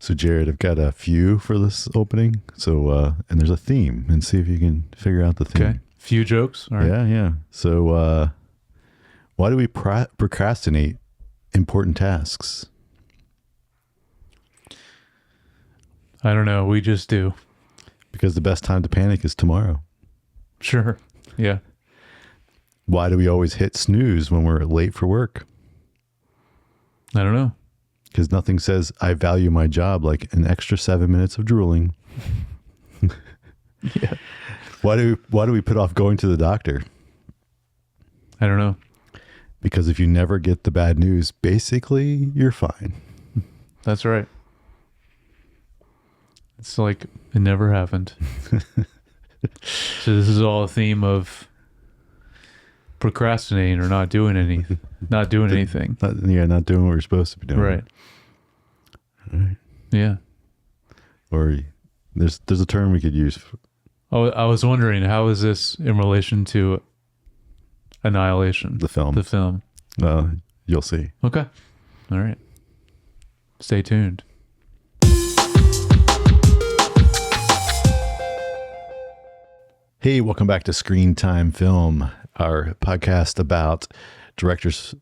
So, Jared, I've got a few for this opening. So, and there's a theme, and see if you can figure out the theme. Okay. Few jokes. All right. Yeah. So, why do we procrastinate important tasks? I don't know. We just do. Because the best time to panic is tomorrow. Sure. Yeah. Why do we always hit snooze when we're late for work? I don't know. Because nothing says I value my job like an extra 7 minutes of drooling. Yeah. Why do we put off going to the doctor? I don't know. Because if you never get the bad news, basically you're fine. That's right. It's like it never happened. So this is all a theme of procrastinating or not doing anything. Not doing anything. Not doing what we're supposed to be doing. Right. All right. Yeah. Or there's a term we could use. Oh, I was wondering, how is this in relation to Annihilation? The film. The film. You'll see. Okay. All right. Stay tuned. Hey, welcome back to Screen Time Film, our podcast about directors'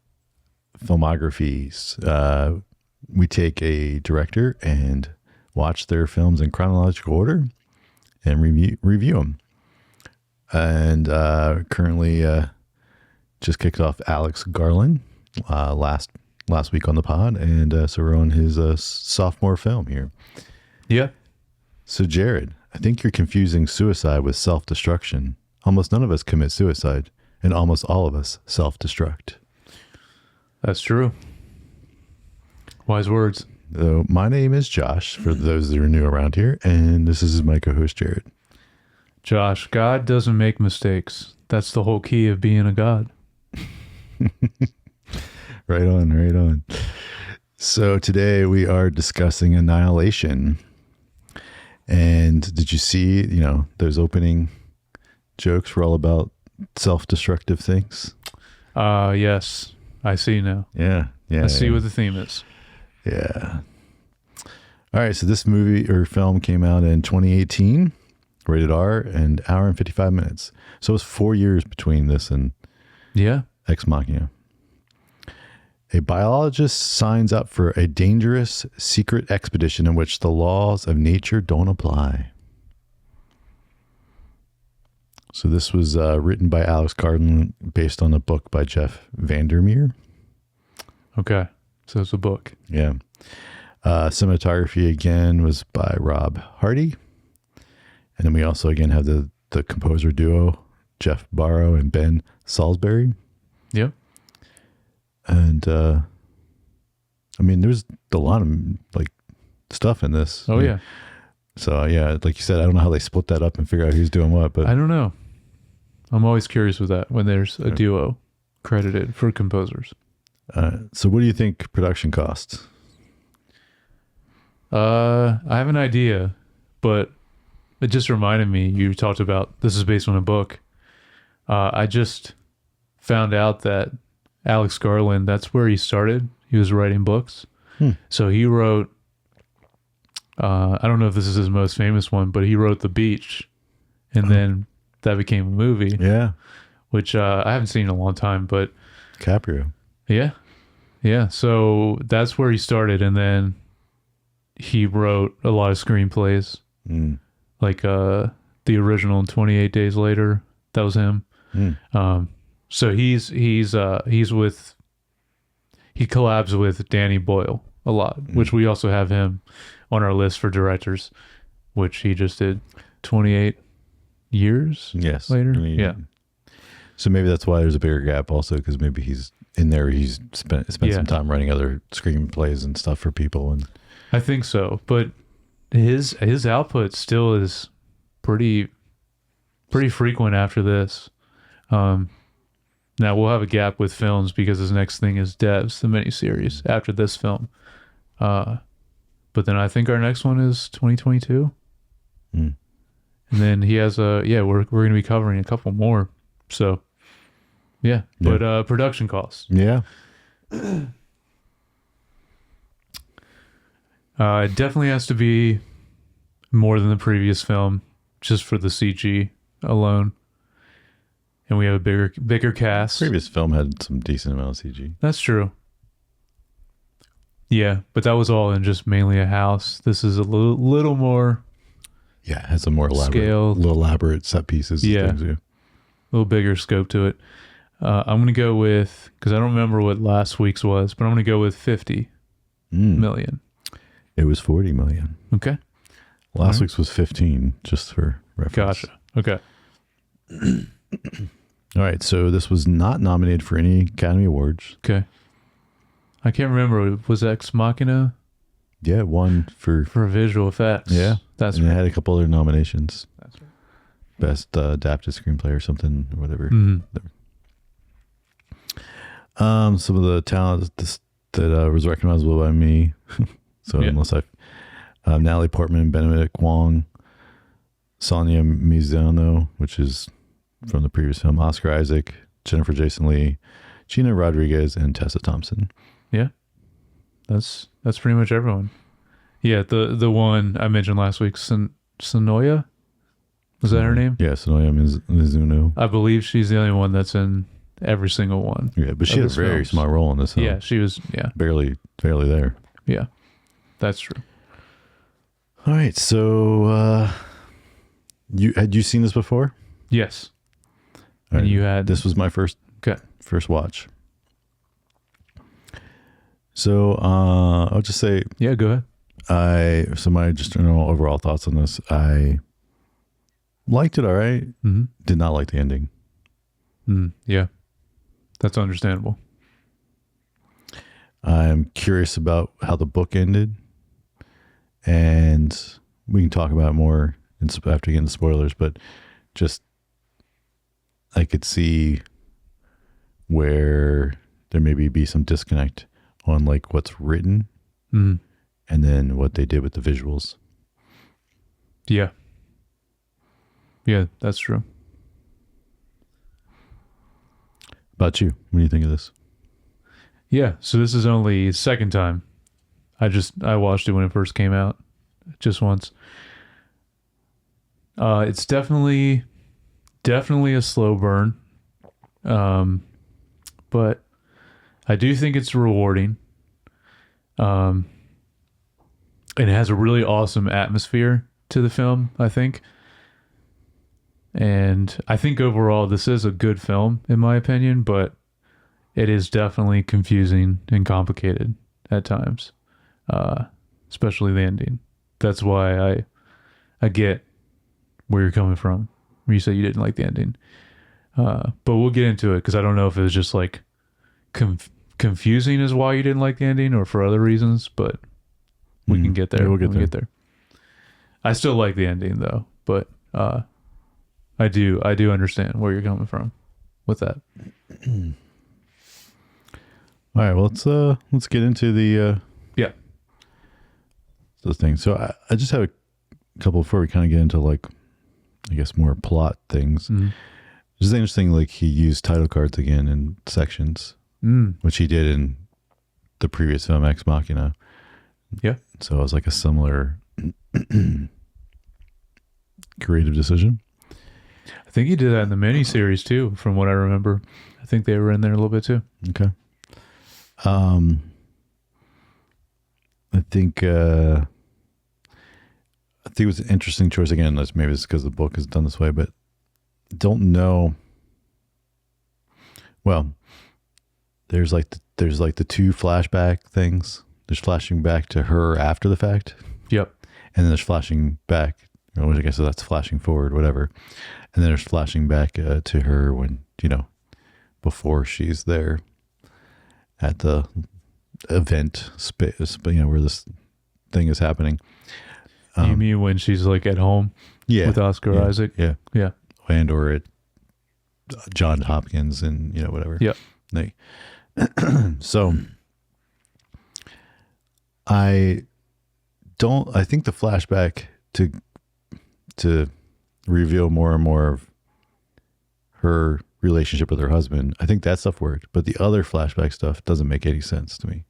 filmographies. We take a director and watch their films in chronological order and review them. And currently just kicked off Alex Garland last week on the pod, and so we're on his sophomore film here. Yeah. So, Jared, I think you're confusing suicide with self-destruction. Almost none of us commit suicide, and almost all of us self-destruct. That's true. Wise words. So, my name is Josh, for those that are new around here, and this is my co-host, Jared. Josh, God doesn't make mistakes. That's the whole key of being a God. Right on. So, today we are discussing Annihilation. And did you see, those opening jokes were all about self-destructive things? Yes. I see now. Yeah. I see what the theme is. Yeah. All right. So this movie or film came out in 2018, rated R, and hour and 55 minutes. So it was 4 years between this and Ex Machina. A biologist signs up for a dangerous secret expedition in which the laws of nature don't apply. So this was written by Alex Garland based on a book by Jeff Vandermeer. Okay. So it's a book. Yeah. Cinematography again was by Rob Hardy. And then we also again have the composer duo, Jeff Barrow and Ben Salisbury. Yep. And there's a lot of stuff in this. Oh yeah. So yeah, like you said, I don't know how they split that up and figure out who's doing what, but I don't know. I'm always curious with that when there's a duo credited for composers. So what do you think production costs? I have an idea, but it just reminded me, you talked about this is based on a book. I just found out that Alex Garland, that's where he started. He was writing books. So he wrote, I don't know if this is his most famous one, but he wrote The Beach, and then that became a movie. Yeah. Which I haven't seen in a long time, but DiCaprio. Yeah. So that's where he started, and then he wrote a lot of screenplays, like the original 28 Days Later. That was him. So he collabs with Danny Boyle a lot, which we also have him on our list for directors, which he just did 28 years later. Yeah. So maybe that's why there's a bigger gap also, because maybe he's in there. He's spent some time writing other screenplays and stuff for people. And I think so, but his output still is pretty frequent after this. Now we'll have a gap with films because his next thing is Devs, the miniseries after this film. But then I think our next one is 2022. And then he has we're going to be covering a couple more. So but production costs. Yeah. It definitely has to be more than the previous film, just for the CG alone. And we have a bigger cast. Previous film had some decent amount of CG. That's true. Yeah, but that was all in just mainly a house. This is a little more. Yeah, it has a more elaborate, Scale. little elaborate set pieces. Yeah. And things, yeah. A little bigger scope to it. I'm going to go with, because I don't remember what last week's was, but I'm going to go with 50 million. It was 40 million. Okay. Last week's was 15, just for reference. Gotcha. Okay. All right, so this was not nominated for any Academy Awards. Okay. I can't remember. Was Ex Machina? Yeah, it won for visual effects. Yeah. That's and right. it had a couple other nominations. That's right. Best adapted screenplay or something, or whatever. Mm-hmm. Some of the talent that was recognizable by me. So unless Natalie Portman, Benedict Wong, Sonia Mizuno, which is from the previous film, Oscar Isaac, Jennifer Jason Leigh, Gina Rodriguez, and Tessa Thompson. Yeah. That's pretty much everyone. Yeah, the one I mentioned last week, Sonoya? Was that her name? Yeah, Sonoya Mizuno. I believe she's the only one that's in every single one. Yeah, but she had a very small role in this film. Yeah, she was, barely there. Yeah, that's true. All right, so had you seen this before? Yes. All And right, you had... This was my first watch. So I'll just say... Yeah, go ahead. My just general overall thoughts on this. I liked it all right. Mm-hmm. Did not like the ending. Yeah, that's understandable. I'm curious about how the book ended, and we can talk about it more after getting the spoilers, but just I could see where there maybe be some disconnect on like what's written and then what they did with the visuals. Yeah, that's true. About you, what do you think of this? Yeah, so this is only second time. I watched it when it first came out, just once. It's definitely a slow burn, but I do think it's rewarding. And it has a really awesome atmosphere to the film, I think. And I think overall this is a good film, in my opinion, but it is definitely confusing and complicated at times, especially the ending. That's why I get where you're coming from when you say you didn't like the ending. But we'll get into it because I don't know if it was just like confusing is why you didn't like the ending or for other reasons, but we can get there. Yeah, we'll get there. I still like the ending though, but I do understand where you're coming from with that. All right, well let's get into the thing. So I just have a couple before we kind of get into like I guess more plot things. It's just interesting, like he used title cards again in sections, which he did in the previous film Ex Machina. Yeah. So it was like a similar creative decision. I think he did that in the miniseries too, from what I remember. I think they were in there a little bit too. Okay. I think it was an interesting choice again. Maybe it's because the book is done this way, but don't know. Well, there's like the two flashback things. There's flashing back to her after the fact. Yep. And then there's flashing back. I guess that's flashing forward, whatever. And then there's flashing back to her when before she's there at the event space, where this thing is happening. You mean when she's like at home? Yeah. With Oscar Isaac? Yeah. Yeah. And or at John Hopkins and whatever. Yeah. So I think the flashback to reveal more and more of her relationship with her husband, I think that stuff worked, but the other flashback stuff doesn't make any sense to me.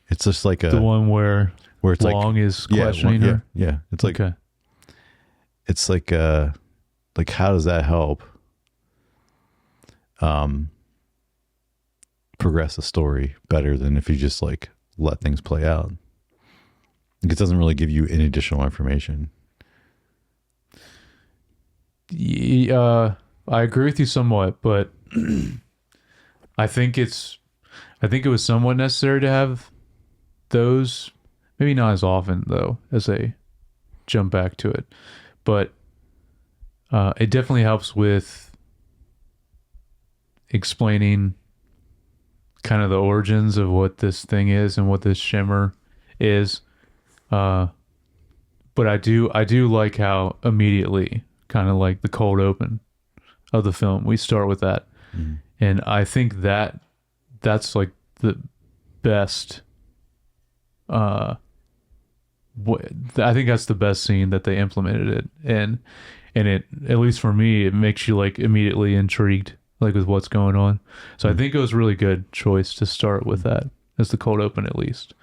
It's just like The one where it's Long is questioning her. Yeah. It's like Okay. it's like how does that help progress a story better than if you just like let things play out? Like, it doesn't really give you any additional information. Yeah, I agree with you somewhat, but I think it was somewhat necessary to have those. Maybe not as often though, as they jump back to it, but it definitely helps with explaining kind of the origins of what this thing is and what this shimmer is. But I do like how immediately, kind of like the cold open of the film, we start with that. And I think that's like the best. I think that's the best scene that they implemented it, and it, at least for me, it makes you like immediately intrigued, like with what's going on. So I think it was a really good choice to start with that as the cold open, at least.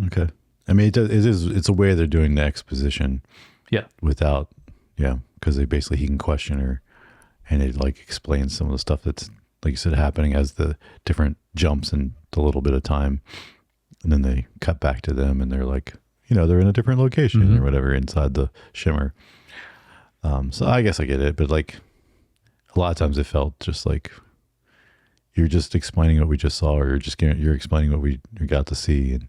Okay. I mean, it's a way they're doing the exposition. Yeah. Without, because he can question her, and it like explains some of the stuff that's, like you said, happening as the different jumps in a little bit of time. And then they cut back to them and they're like, they're in a different location or whatever inside the shimmer. So I guess I get it, but like a lot of times it felt just like you're just explaining what we just saw, or you're explaining what we got to see. And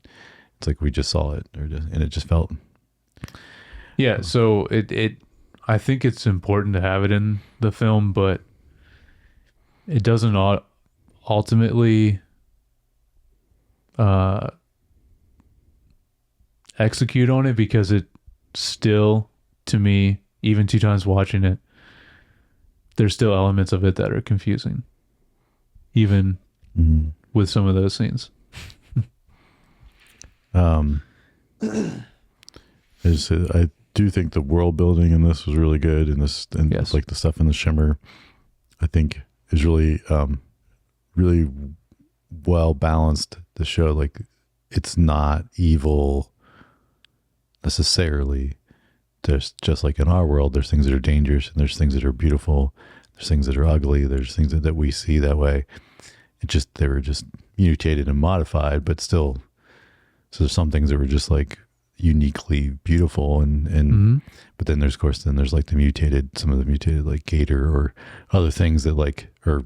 it's like, we just saw it, and it just felt. Yeah. So I think it's important to have it in the film, but it doesn't ultimately execute on it, because it still, to me, even 2 times watching it, there's still elements of it that are confusing, even with some of those scenes. I do think the world building in this was really good, and Yes. like the stuff in the shimmer, I think is really, really well balanced. The show, like, it's not evil necessarily. There's, just like in our world, there's things that are dangerous, and there's things that are beautiful. There's things that are ugly. There's things that we see that way. They were just mutated and modified, but still. So there's some things that were just like uniquely beautiful, and but then there's like some of the mutated like gator or other things that like are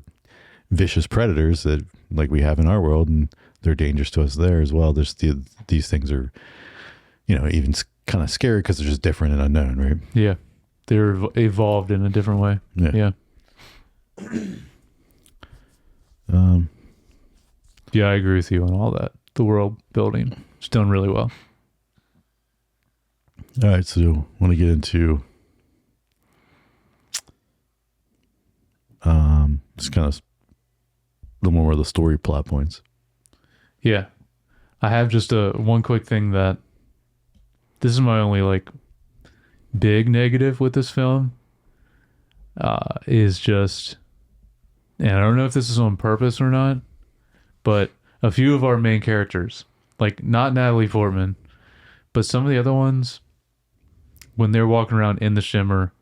vicious predators that like we have in our world, and they're dangerous to us there as well. There's these things are, even kind of scary because they're just different and unknown, right? Yeah. They're evolved in a different way. Yeah. Yeah, I agree with you on all that. The world building is done really well. All right, so I want to get into just kind of a little more of the story plot points. Yeah. I have just one quick thing that this is my only like big negative with this film, is just, and I don't know if this is on purpose or not, but a few of our main characters, like not Natalie Portman, but some of the other ones, when they're walking around in the shimmer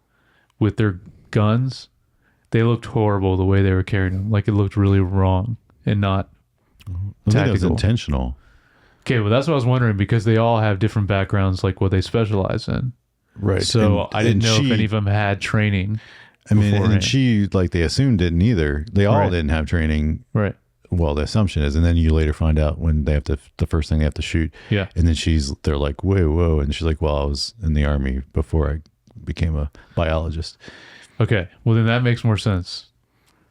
with their guns, they looked horrible the way they were carrying them. Like, it looked really wrong and not I think it was tactical. intentional. Okay, well, that's what I was wondering, because they all have different backgrounds, like what they specialize in. Right. So I didn't know if any of them had training. I mean, beforehand. and she, like, they assumed didn't either. They all Right. didn't have training. Right. Well, the assumption is, and then you later find out when they have to, the first thing they have to shoot. Yeah. And then they're like, whoa. And she's like, well, I was in the Army before I became a biologist. Okay. Well, then that makes more sense,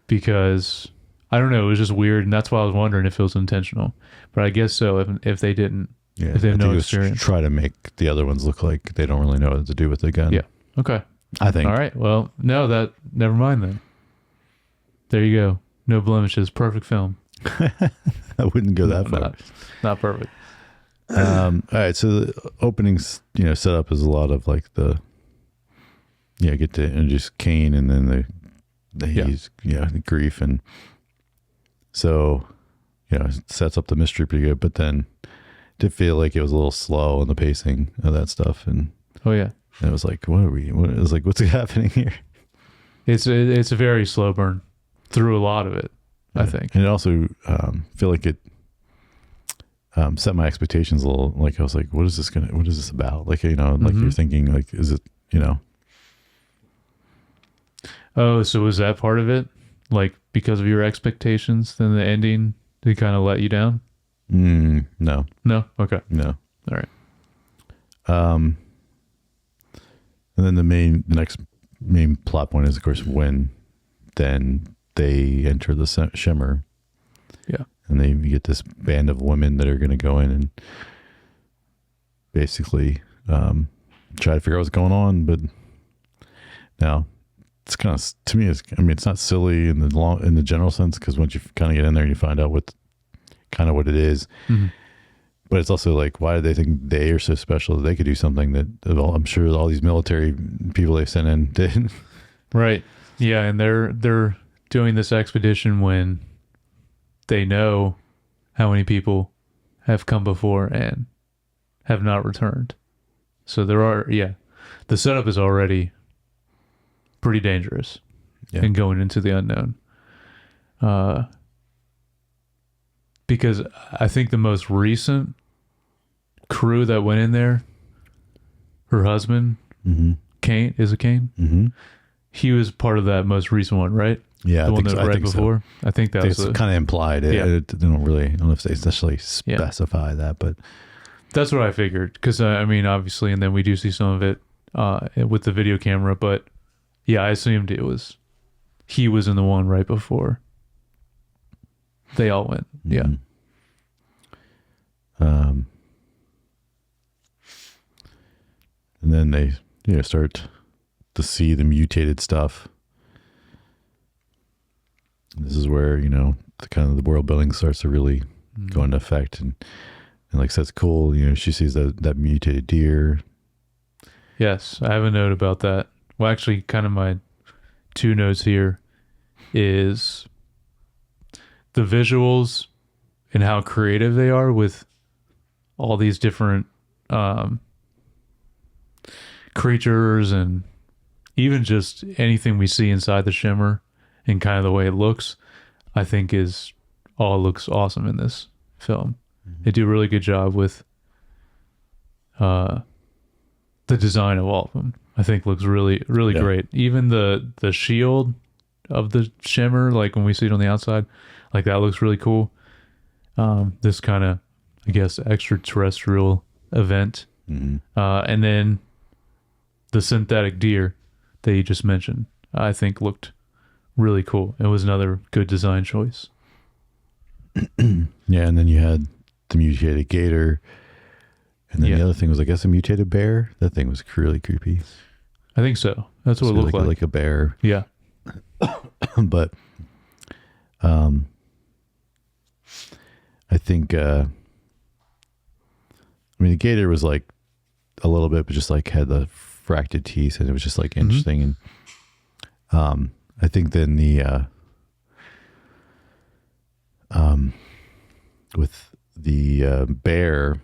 because I don't know. It was just weird. And that's why I was wondering if it was intentional. But I guess so, if they didn't. Yeah. If they have I think no it was experience. try to make the other ones look like they don't really know what to do with the gun. Yeah. Okay. I think. All right. Well, no, never mind then. There you go. No blemishes. Perfect film. I wouldn't go that far. Not perfect. All right. So the openings, set up is a lot of like get to introduce Cain, and then he's grief. And so sets up the mystery pretty good, but then did feel like it was a little slow in the pacing of that stuff. And Oh yeah. it was like, what's happening here? It's a very slow burn through a lot of it, I think. And it also feel like it set my expectations a little. Like I was like, what is this about? Like, like you're thinking like, is it, Oh, so was that part of it? Like because of your expectations, then the ending did kind of let you down? No. No? Okay. No. All right. And then the next main plot point is, of course, when then they enter the Shimmer. Yeah. And you get this band of women that are going to go in and basically try to figure out what's going on. But now it's kind of, to me, it's not silly in the general sense, because once you kind of get in there and you find out what it is. Mm-hmm. But it's also like, why do they think they are so special that they could do something that I'm sure all these military people they sent in did? Right. Yeah, and they're doing this expedition when they know how many people have come before and have not returned. So the setup is already pretty dangerous in going into the unknown. Because I think the most recent crew that went in there, her husband, Kane, is it Kane? Mm-hmm. He was part of that most recent one, right? Yeah, the one that right before. So. I think that was kind of implied. They don't really. I don't know if they especially specify that, but that's what I figured. Because I mean, obviously, and then we do see some of it with the video camera. But yeah, I assumed he was in the one right before they all went. Yeah. And then they start to see the mutated stuff. This is where the world building starts to really go into effect, and like that's cool. She sees that mutated deer. Yes, I have a note about that. Well, actually, kind of my two notes here is the visuals and how creative they are with all these different creatures, and even just anything we see inside the Shimmer and kind of the way it looks, I think looks awesome in this film. Mm-hmm. They do a really good job with the design of all of them. I think looks really, really great. Even the shield of the Shimmer, like when we see it on the outside, like that looks really cool. This kind of, I guess, extraterrestrial event. Mm-hmm. And then the synthetic deer that you just mentioned, I think looked really cool. It was another good design choice. Yeah, and then you had the mutated gator. And then the other thing was, I guess, a mutated bear. That thing was really creepy. I think so. That's what it looked like. Like a bear. Yeah. But I think the gator was like a little bit, but just like had the fractured teeth, and it was just like interesting. And I think then with the bear,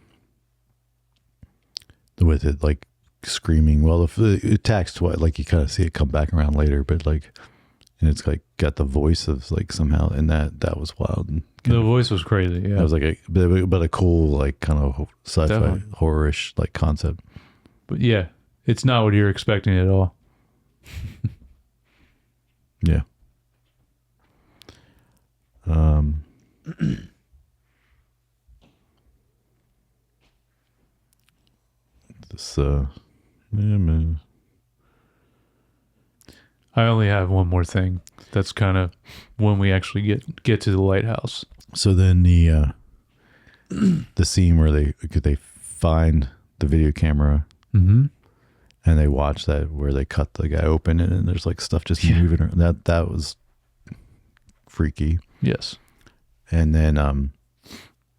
with it like screaming, well, if it attacks twice, like you kind of see it come back around later, but like, and it's like got the voice of like somehow, and that was wild. And the voice was crazy. Yeah, it was like a cool, like kind of sci-fi horror-ish like concept. But yeah, it's not what you're expecting at all. Yeah. This man. I only have one more thing. That's kind of when we actually get to the lighthouse. So then the scene where they find the video camera, and they watch that where they cut the guy open, and there's like stuff just moving around. That was freaky. Yes. And then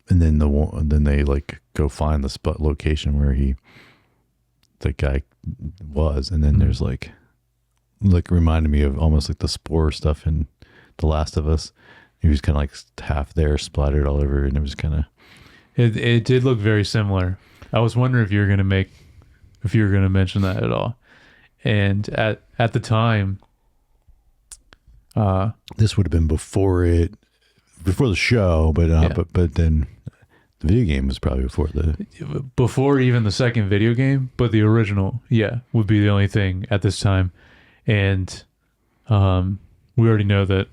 then they like go find the spot location where the guy was, and then there's like reminded me of almost like the spore stuff in The Last of Us. he was kind of like half there, splattered all over, and it was kind of. It did look very similar. I was wondering if you were going to mention that at all. And at the time, this would have been before the show, but then the video game was probably before even the second video game, but the original, would be the only thing at this time. And we already know that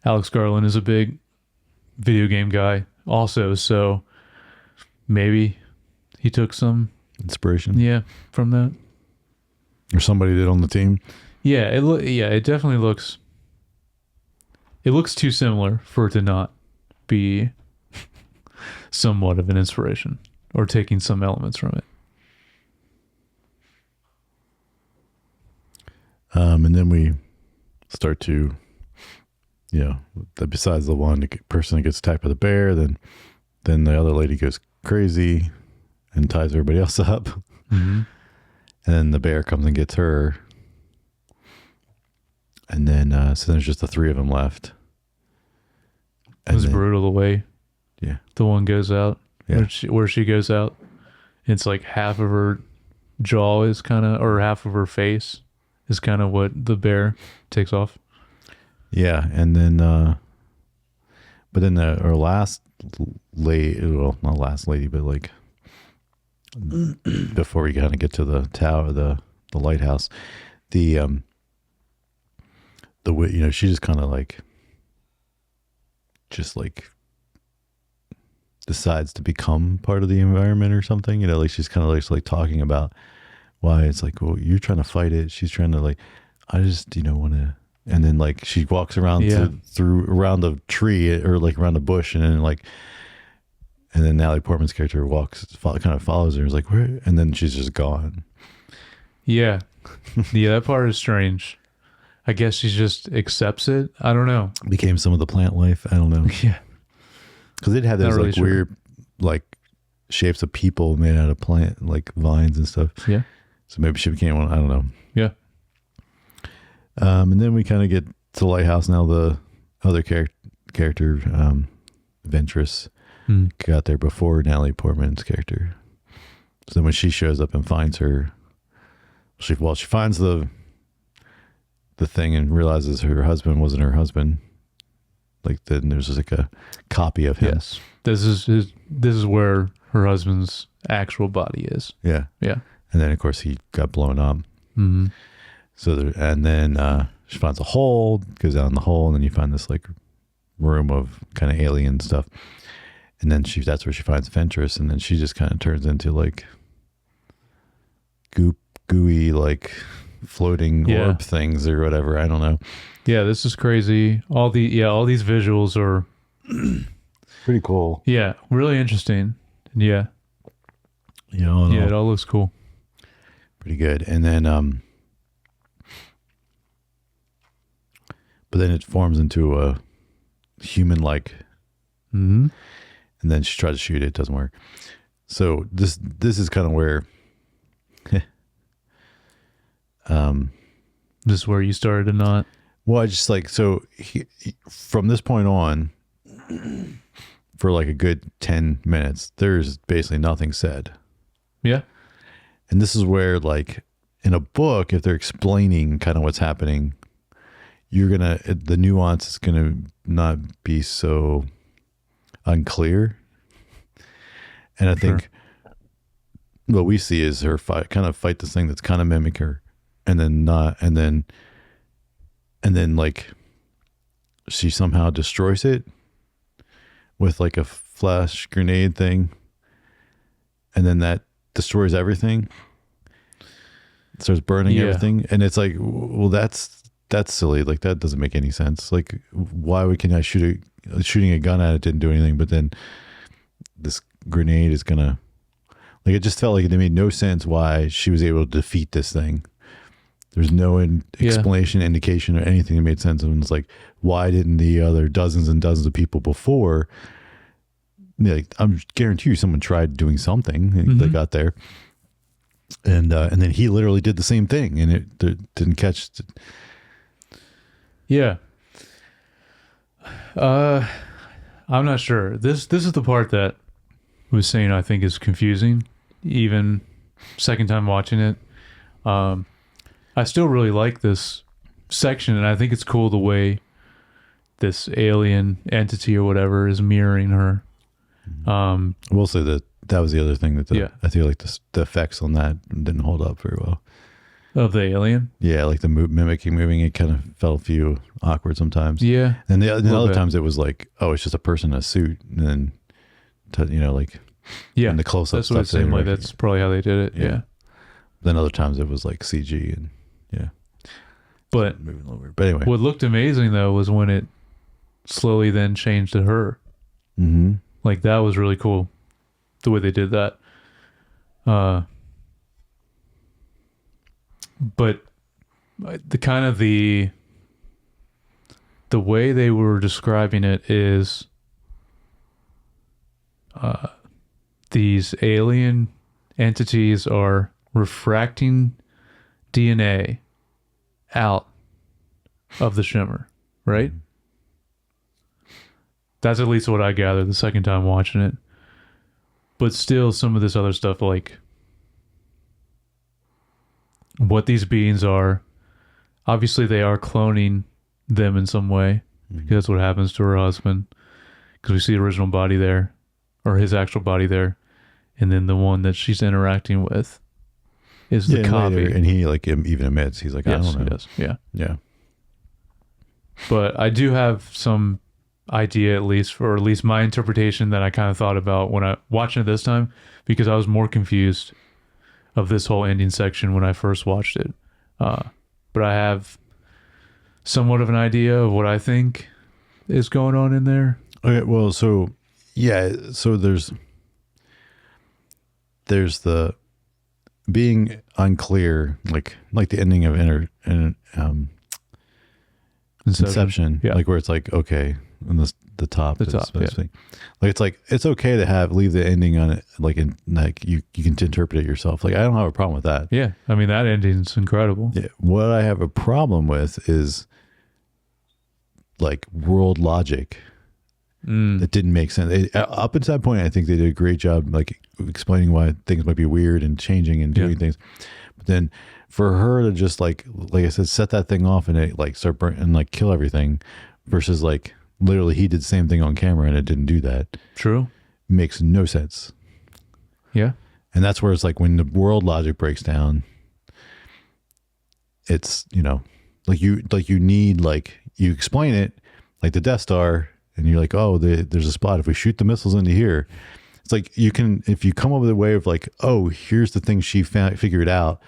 Alex Garland is a big video game guy also, so maybe he took some inspiration from that, or somebody did on the team. It definitely looks too similar for it to not be somewhat of an inspiration or taking some elements from it. And then we start to, besides the one person that gets attacked by the bear, then the other lady goes crazy and ties everybody else up. Mm-hmm. And then the bear comes and gets her. And then, so then there's just the three of them left. It was brutal the way the one goes out, where she goes out. It's like half of her jaw is or half of her face is kind of what the bear takes off. Yeah. And then, but then our last lady, well, not last lady, but like before we kind of get to the tower, the lighthouse, she just kind of decides to become part of the environment or something, like she's kind of like talking about why it's like, well, you're trying to fight it. She's trying to I just, want to, and then she walks around around the tree or around a bush, and then and then Natalie Portman's character kind of follows her, and is like, where? And then she's just gone. Yeah. That part is strange. I guess she just accepts it. I don't know. Became some of the plant life. I don't know. Yeah. Because they'd have those really weird shapes of people made out of plant, vines and stuff. Yeah. So maybe she became one. I don't know. Yeah. And then we kind of get to the lighthouse. Now the other character, Ventress, got there before Natalie Portman's character. So then when she shows up and finds her, she finds the thing and realizes her husband wasn't her husband. Then there's just a copy of him. Yes. This is where her husband's actual body is. Yeah. Yeah. And then of course he got blown up. Mm-hmm. So and then she finds a hole, goes down the hole, and then you find this room of kind of alien stuff. And then that's where she finds Ventress, and then she just kind of turns into gooey floating orb things or whatever. I don't know. Yeah, this is crazy. All these visuals are pretty cool. Yeah, really interesting. Yeah. It all looks cool. Pretty good. And then but then it forms into a human mm-hmm. And then she tries to shoot it, doesn't work. So this is kind of where this is where you started to not. Well, I just from this point on, for a good 10 minutes, there's basically nothing said. Yeah. And this is where in a book, if they're explaining kind of what's happening, the nuance is gonna not be so unclear. And I think what we see is her fight this thing that's kind of mimic her, and then not, and then she somehow destroys it with a flash grenade thing, and then that destroys everything. It starts burning everything, and it's well, that's silly. That doesn't make any sense. Why can I shooting a gun at it didn't do anything, but then this grenade is gonna it just felt like it made no sense why she was able to defeat this thing. There's no explanation, indication, or anything that made sense. And it's why didn't the other dozens and dozens of people before? I'm guarantee you someone tried doing something. Mm-hmm. They got there, and then he literally did the same thing, and it didn't catch. Yeah. I'm not sure. This is the part that I was saying I think is confusing, even second time watching it. I still really like this section, and I think it's cool the way this alien entity or whatever is mirroring her. We'll say that was the other thing that Yeah. I feel like the effects on that didn't hold up very well. Of the alien. Yeah, like the moving, it kind of felt a few awkward sometimes. Yeah. And the little other bit. times it was like, oh, it's just a person in a suit, and then like Yeah. in the close up That's what it stuff. seemed like. That's probably how they did it. Yeah. Yeah. Then other times it was like CG and But moving a little weird. But anyway, what looked amazing though was when it slowly then changed to her. mm-hmm. Like that was really cool, the way they did that. But the kind of the way they were describing it is these alien entities are refracting DNA out of the shimmer, right? That's at least what I gathered the second time watching it. But still, some of this other stuff, like what these beings are, obviously they are cloning them in some way, because that's what happens to her husband, because we see the original body there, or his actual body there, and then the one that she's interacting with is the copy. Later, and he like even admits, he's like, I Yes, don't know. he does. Yeah. Yeah. But I do have some idea, at least, or at least my interpretation that I kind of thought about when I watching it this time, because I was more confused of this whole ending section when I first watched it. But I have somewhat of an idea of what I think is going on in there. Okay, well, so yeah, so there's the being unclear, like the ending of Inception, Yeah. like where it's like, okay, and the top, The top, yeah. thing. Like it's like it's okay to leave the ending on it, like you can interpret it yourself. Like I don't have a problem with that. Yeah. I mean, that ending's incredible. Yeah. What I have a problem with is like world logic. That didn't make sense. Up until that point, I think they did a great job, like explaining why things might be weird and changing and doing things. But then for her to just like I said, set that thing off and it like start burn and like kill everything, versus like literally he did the same thing on camera and it didn't do that. True. Makes no sense. Yeah. And that's where it's like when the world logic breaks down, it's, like you need, like you explain it like the Death Star. And you're like, oh, there's a spot. If we shoot the missiles into here, it's like if you come up with a way of like, oh, here's the thing she figured out,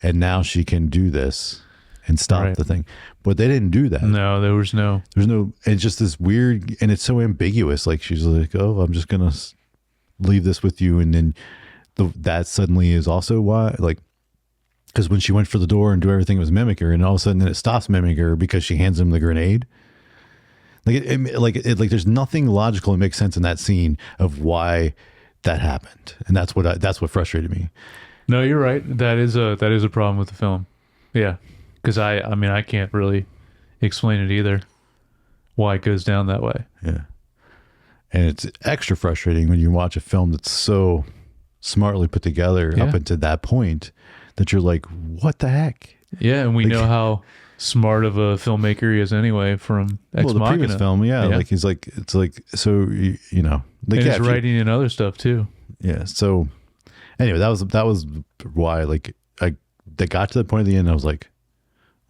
and now she can do this and stop the thing. But they didn't do that. No, there's no. It's just this weird, and it's so ambiguous. Like she's like, oh, I'm just gonna leave this with you, and then that suddenly is also why, like, because when she went for the door and do everything, it was mimic her, and all of a sudden then it stops mimicking her because she hands him the grenade. Like there's nothing logical that makes sense in that scene of why that happened, and that's what frustrated me. No, you're right. That is a problem with the film. Yeah, because I mean I can't really explain it either. Why it goes down that way. Yeah, and it's extra frustrating when you watch a film that's so smartly put together up until that point that you're like, what the heck? Yeah, and we know how smart of a filmmaker he is anyway from Ex the Machina. previous film, like he's like, it's like, so like, and he's writing and other stuff too. Yeah. So anyway, that was why, like, that got to the point of the end. I was like,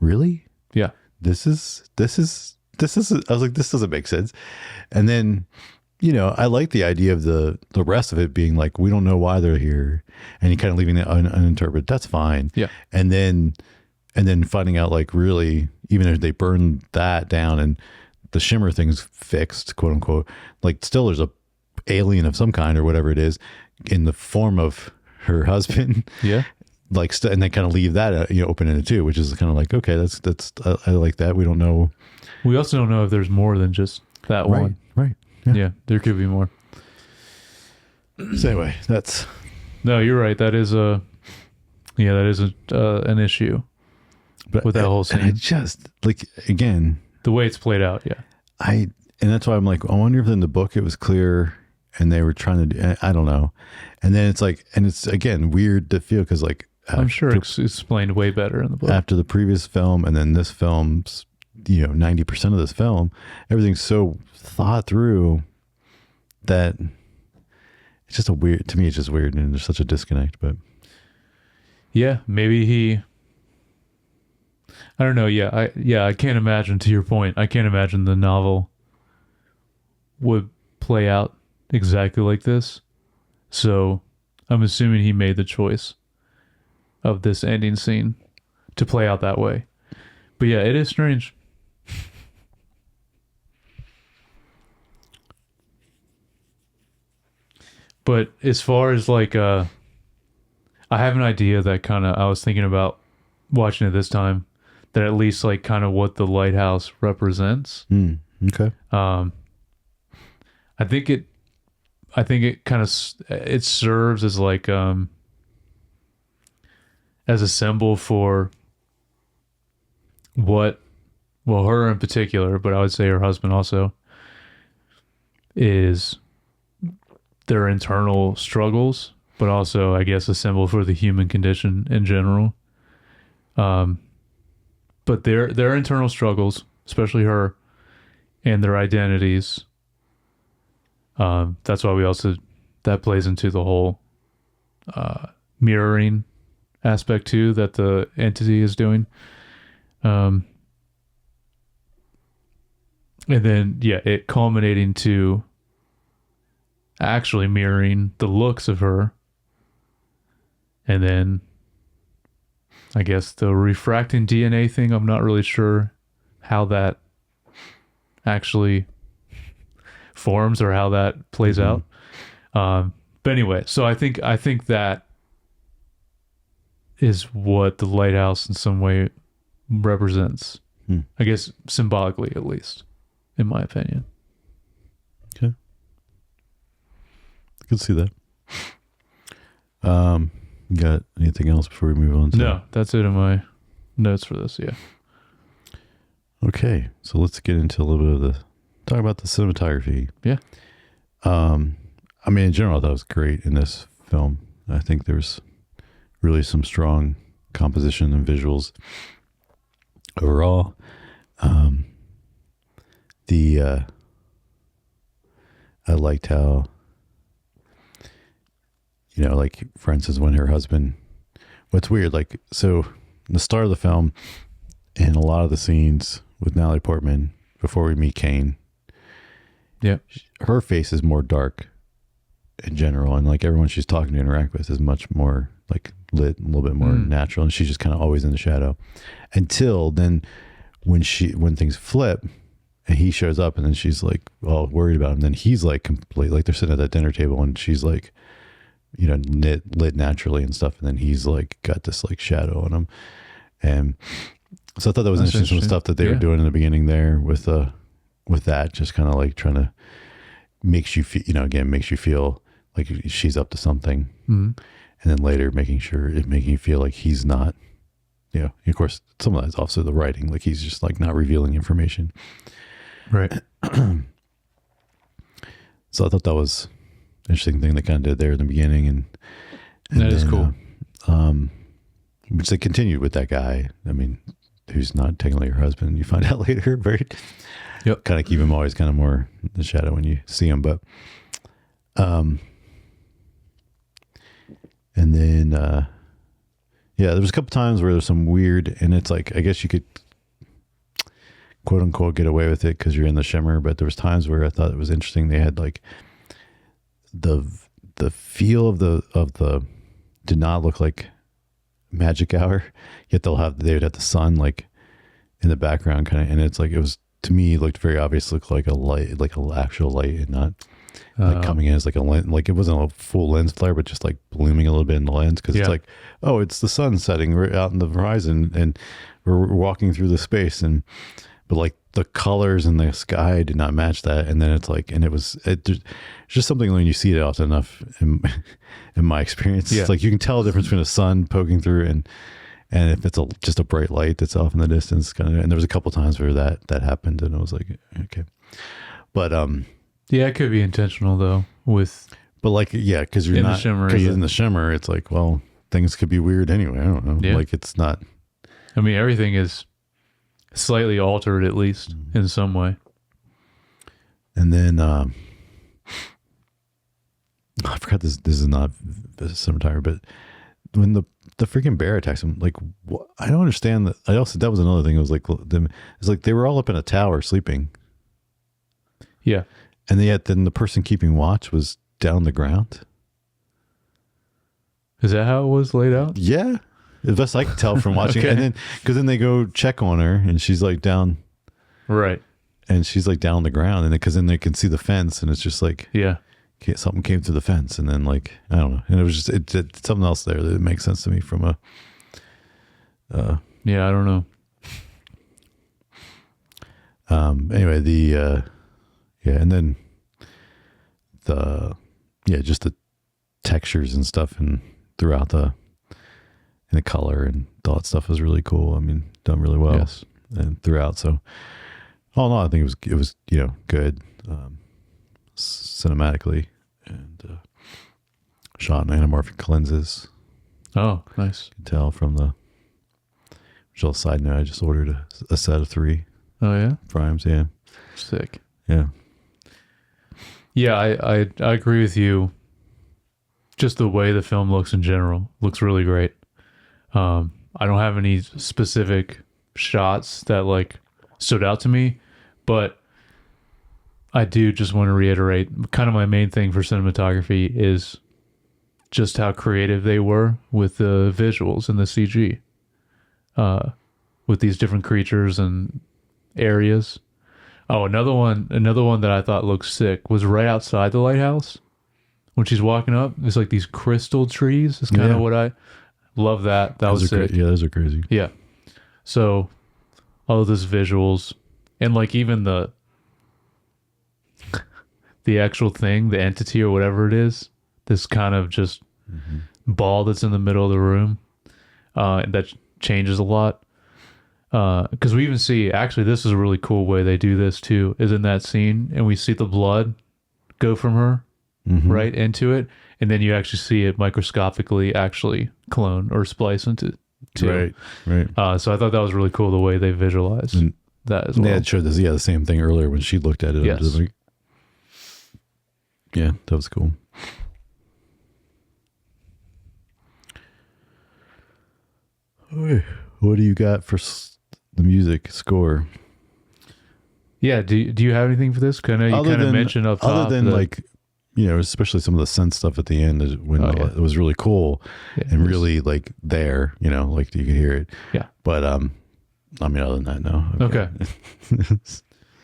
really? Yeah. This is. I was like, this doesn't make sense. And then, I like the idea of the rest of it being like, we don't know why they're here, and you kind of leaving it uninterpreted. That's fine. Yeah. And then finding out, like, really, even if they burn that down and the shimmer thing's fixed, quote unquote, like still there's a alien of some kind or whatever it is in the form of her husband. Yeah. Like, and then kind of leave that, open-ended too, which is kind of like, okay, that's I like that. We don't know. We also don't know if there's more than just that one. Right. Yeah, there could be more. So anyway, No, you're right. That is an issue. But with that whole scene. I just, like, again, The way it's played out, yeah. and that's why I'm like, I wonder if in the book it was clear and they were trying to do, I don't know. And then it's like, and it's again weird to feel because like I'm sure it's explained way better in the book. After the previous film and then this film's, 90% of this film, everything's so thought through that it's just to me it's just weird, and there's such a disconnect. But yeah, maybe I don't know. I can't imagine, to your point, I can't imagine the novel would play out exactly like this. So I'm assuming he made the choice of this ending scene to play out that way. But yeah, it is strange. But as far as like, I have an idea that I was thinking about watching it this time, that at least like kind of what the lighthouse represents. Okay. I think it kind of, it serves as like, as a symbol for her in particular, but I would say her husband also, is their internal struggles, but also I guess a symbol for the human condition in general. But their internal struggles, especially her, and their identities. That's why that plays into the whole mirroring aspect too that the entity is doing. And then it culminating to actually mirroring the looks of her, and then I guess the refracting DNA thing, I'm not really sure how that actually forms or how that plays out. But anyway, so I think that is what the lighthouse in some way represents. I guess symbolically, at least, in my opinion. Okay. I can see that. Got anything else before we move on? No, that's it in my notes for this. Yeah. Okay, so let's get into a little bit of talk about the cinematography. Yeah. I mean, in general, I thought it was great in this film. I think there's really some strong composition and visuals overall. I liked how, like, for instance, when her husband, what's weird, like, so the start of the film and a lot of the scenes with Natalie Portman before we meet Kane, her face is more dark in general, and like everyone she's talking to interact with is much more like lit, a little bit more natural, and she's just kind of always in the shadow until then when things flip and he shows up, and then she's like all worried about him, then he's like completely, like they're sitting at that dinner table and she's like lit naturally and stuff, and then he's like got this like shadow on him. And so I thought that was interesting. Some stuff that they were doing in the beginning there with that, just kind of like trying to makes you feel like she's up to something. And then later making you feel like he's not, of course, some of that's also the writing, like he's just like not revealing information. Right. So I thought that was an interesting thing they kind of did there in the beginning. And that is cool. Which they continued with that guy. I mean, who's not technically her husband. You find out later, right? Yep. Kind of keep him always kind of more in the shadow when you see him. But, and then, there was a couple times where there's some weird, and it's like, I guess you could quote unquote get away with it because you're in the shimmer. But there was times where I thought it was interesting. They had like the feel of the did not look like magic hour, yet they would have the sun like in the background kind of, and it's like, it was, to me, it looked very obvious, looked like a light, like an actual light, and not like coming in as like a lens, like it wasn't a full lens flare, but just like blooming a little bit in the lens, because it's like, oh, it's the sun setting right out in the horizon and we're walking through the space, but like the colors in the sky did not match that. And then it's like, and it's just something when you see it often enough in my experience, it's like you can tell the difference between a sun poking through and if it's just a bright light that's off in the distance kind of. And there was a couple times where that happened, and I was like, okay. But Yeah, it could be intentional though. like, yeah, because you're In the not, shimmer, because yeah. in the shimmer, it's like, well, things could be weird anyway. I don't know. Yeah. Like, it's not. I mean, everything is slightly altered at least in some way. And then I forgot this. This is not cinematography, but when the freaking bear attacks him, like, I don't understand that. That was another thing. It was like them. It's like they were all up in a tower sleeping, Yeah. and yet then the person keeping watch was down the ground. Is that how it was laid out? Yeah, the best I could tell from watching. Okay. And then because then they go check on her, and she's like down, Right. and she's like down on the ground, and because then they can see the fence, and it's just like, Yeah. something came through the fence, and then like, I don't know, and it was just it something else there that makes sense to me from a. Yeah, I don't know. Anyway, and then just the textures and stuff and throughout the color and all that stuff was really cool. I mean, done really well. Yes. And throughout. So all in all, I think it was good cinematically and shot in anamorphic lenses. Oh, nice. You can tell from the little side note, I just ordered a set of 3 Oh yeah. primes. Yeah. Sick. Yeah. Yeah, I agree with you. Just the way the film looks in general looks really great. I don't have any specific shots that like stood out to me, but I do just want to reiterate kind of my main thing for cinematography is just how creative they were with the visuals and the CG, with these different creatures and areas. Oh, another one that I thought looked sick was right outside the lighthouse. When she's walking up, there's like these crystal trees. It's kind of what I love. That was sick. Yeah, those are crazy. Yeah. So all of those visuals and like even the actual thing, the entity or whatever it is, this kind of just ball that's in the middle of the room, that changes a lot. Because we even see, actually, this is a really cool way they do this too, is in that scene, and we see the blood go from her right into it, and then you actually see it microscopically actually clone or splice into too. Right. So I thought that was really cool the way they visualized that as well. They had showed this, the same thing earlier when she looked at it. Yes. I was like, yeah, that was cool. Okay. What do you got for the music score? Yeah, do you have anything for this? Because I know you kind of mentioned up top. Other than like, especially some of the synth stuff at the end is when it was really cool and really like there, like you could hear it. Yeah. But I mean, other than that, no. Okay.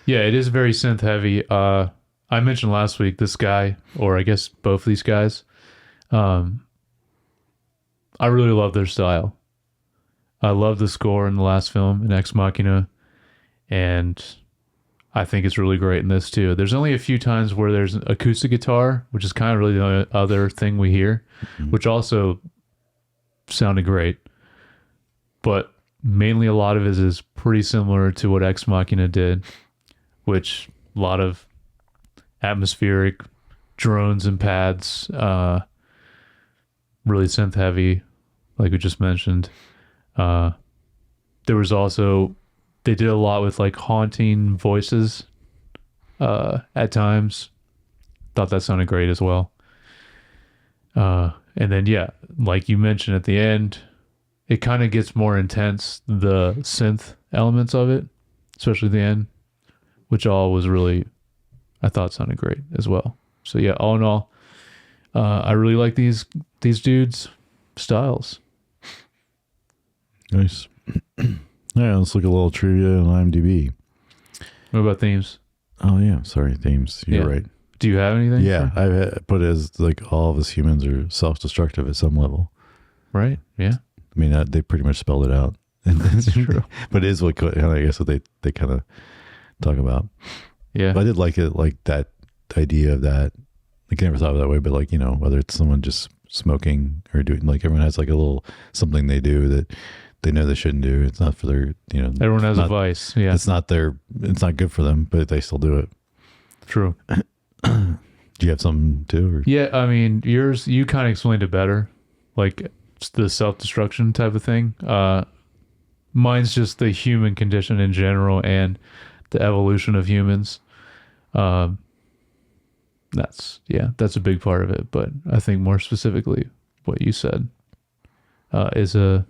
Yeah, it is very synth heavy. I mentioned last week this guy, or I guess both of these guys. I really love their style. I love the score in the last film, in Ex Machina, and I think it's really great in this too. There's only a few times where there's an acoustic guitar, which is kind of really the other thing we hear, which also sounded great. But mainly a lot of it is pretty similar to what Ex Machina did, which a lot of atmospheric drones and pads, really synth heavy, like we just mentioned. There was also, they did a lot with like haunting voices at times. Thought that sounded great as well. And then, yeah, like you mentioned at the end, it kind of gets more intense, the synth elements of it, especially the end, which all was really, I thought sounded great as well. So yeah, all in all, I really like these dudes' styles. Nice. Yeah, let's look at a little trivia on IMDb. What about themes? Oh yeah, sorry, themes. You're right. Do you have anything? Yeah, I put it as like all of us humans are self-destructive at some level. Right. Yeah. I mean, they pretty much spelled it out. That's true. But it is what I guess what they kind of talk about. Yeah. But I did like it, like that idea of that. Like I never thought of it that way, but like whether it's someone just smoking or doing, like everyone has like a little something they do that they know they shouldn't do. It's not for their, everyone has a vice. Yeah. It's not good for them, but they still do it. True. Do you have something too? Or? Yeah, I mean, yours, you kind of explained it better. Like it's the self-destruction type of thing. Mine's just the human condition in general and the evolution of humans. That's a big part of it. But I think more specifically, what you said is a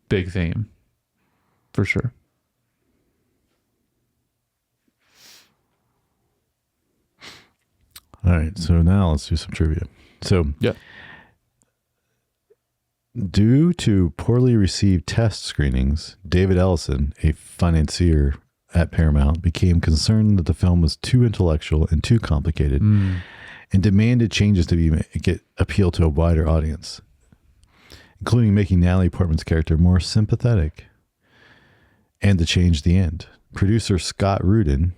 big theme for sure. All right, so now let's do some trivia. So, yeah. Due to poorly received test screenings, David Ellison, a financier at Paramount, became concerned that the film was too intellectual and too complicated, and demanded changes to appeal to a wider audience, including making Natalie Portman's character more sympathetic, and to change the end. Producer Scott Rudin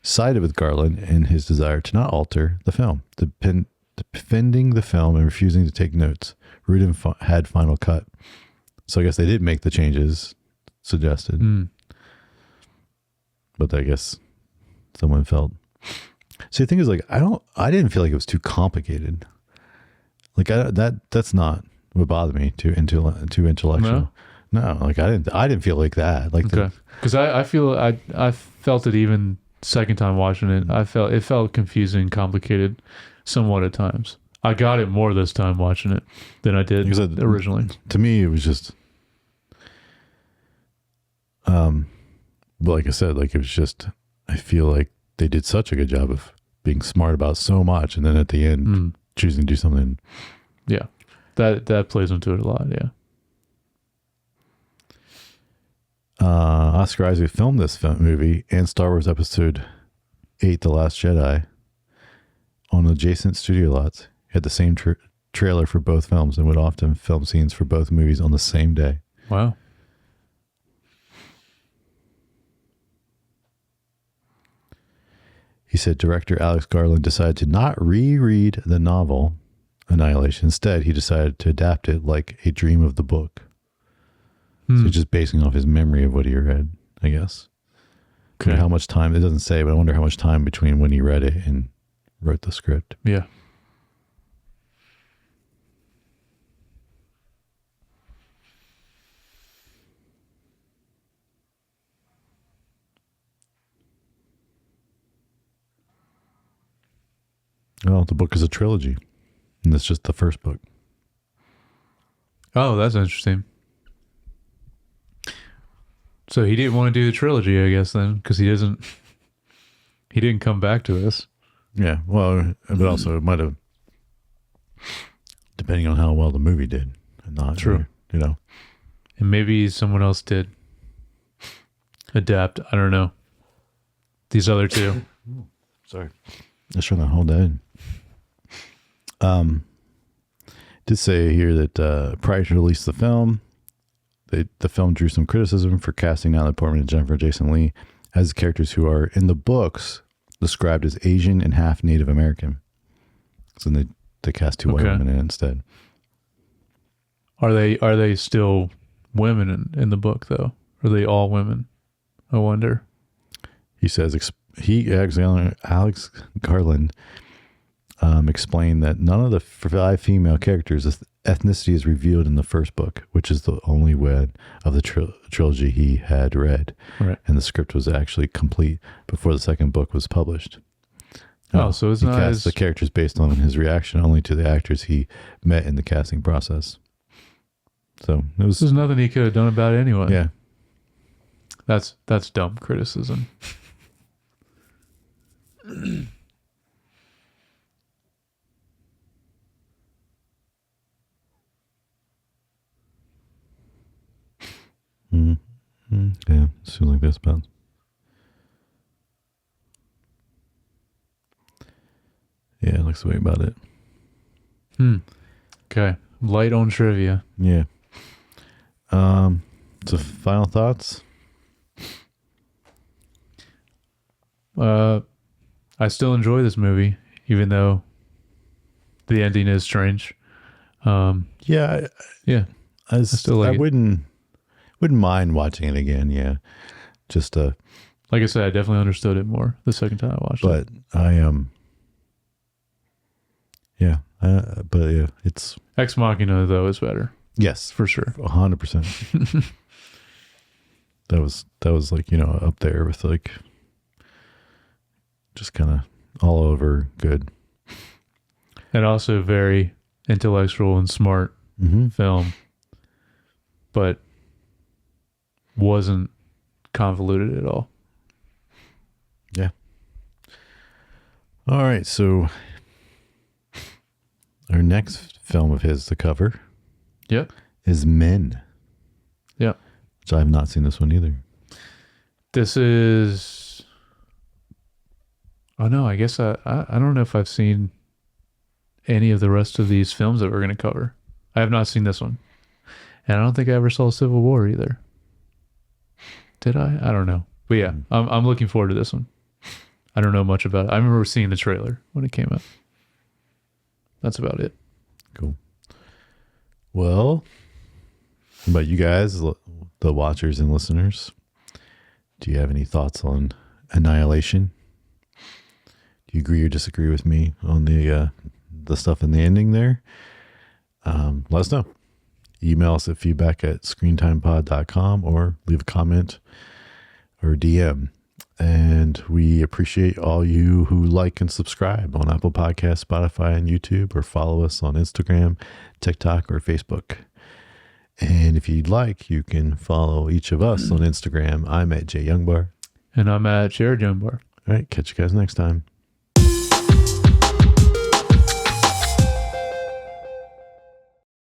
sided with Garland in his desire to not alter the film, defending the film and refusing to take notes. Rudin had final cut. So I guess they did make the changes suggested. But I guess someone felt. See, the thing is, like, I didn't feel like it was too complicated. Like that's not what bothered me, too intellectual. No, like I didn't feel like that. Like, okay. Because I feel I felt it even second time watching it. It felt confusing, complicated, somewhat at times. I got it more this time watching it than I did originally. To me, it was just, like I said, like it was just, I feel like they did such a good job of being smart about so much, and then at the end, choosing to do something. Yeah, that plays into it a lot. Yeah. Oscar Isaac filmed this movie and Star Wars Episode 8, The Last Jedi, on adjacent studio lots. He had the same trailer for both films and would often film scenes for both movies on the same day. Wow. He said director Alex Garland decided to not reread the novel Annihilation. Instead, he decided to adapt it like a dream of the book. So just basing off his memory of what he read, I guess. Okay. How much time, it doesn't say, but I wonder how much time between when he read it and wrote the script. Yeah. Well, the book is a trilogy, and that's just the first book. Oh, that's interesting. So he didn't want to do the trilogy, I guess, then, because he didn't come back to this. Yeah, well, but also it might have, depending on how well the movie did, and not true, you know. And maybe someone else did adapt. I don't know. These other two. Sorry, just trying to hold that in. Did say here that prior to release the film, the film drew some criticism for casting Natalie Portman and Jennifer Jason Leigh as characters who are in the books described as Asian and half Native American. So they cast two white women in it instead. Are they still women in the book though? Are they all women? I wonder. He says Alex Garland explained that none of the 5 female characters' ethnicity is revealed in the first book, which is the only one of the trilogy he had read. Right. And the script was actually complete before the second book was published. So it's he not cast the characters based on his reaction only to the actors he met in the casting process. So there's nothing he could have done about it anyway. Yeah. That's dumb criticism. Yeah, seems like this, but yeah, it looks the way about it. Okay, light on trivia. Yeah. So final thoughts. I still enjoy this movie, even though the ending is strange. Yeah. I still like I wouldn't mind watching it again. Yeah, just Like I said, I definitely understood it more the second time I watched it. But I but yeah, it's Ex Machina though is better yes, for sure. 100%. That was like, up there with like just kind of all over good. And also very intellectual and smart film, but wasn't convoluted at all. Yeah. All right, so our next film of his to cover is Men. Yeah. Which I have not seen this one either. This is... Oh, no, I guess I don't know if I've seen any of the rest of these films that we're going to cover. I have not seen this one. And I don't think I ever saw Civil War either. Did I? I don't know. But yeah, I'm looking forward to this one. I don't know much about it. I remember seeing the trailer when it came out. That's about it. Cool. Well, how about you guys, the watchers and listeners? Do you have any thoughts on Annihilation? Do you agree or disagree with me on the stuff in the ending there? Let us know. Email us at feedback@screentimepod.com or leave a comment or DM. And we appreciate all you who like and subscribe on Apple Podcasts, Spotify, and YouTube, or follow us on Instagram, TikTok, or Facebook. And if you'd like, you can follow each of us on Instagram. I'm at JYoungBar. And I'm at Jared Youngbar. All right, catch you guys next time.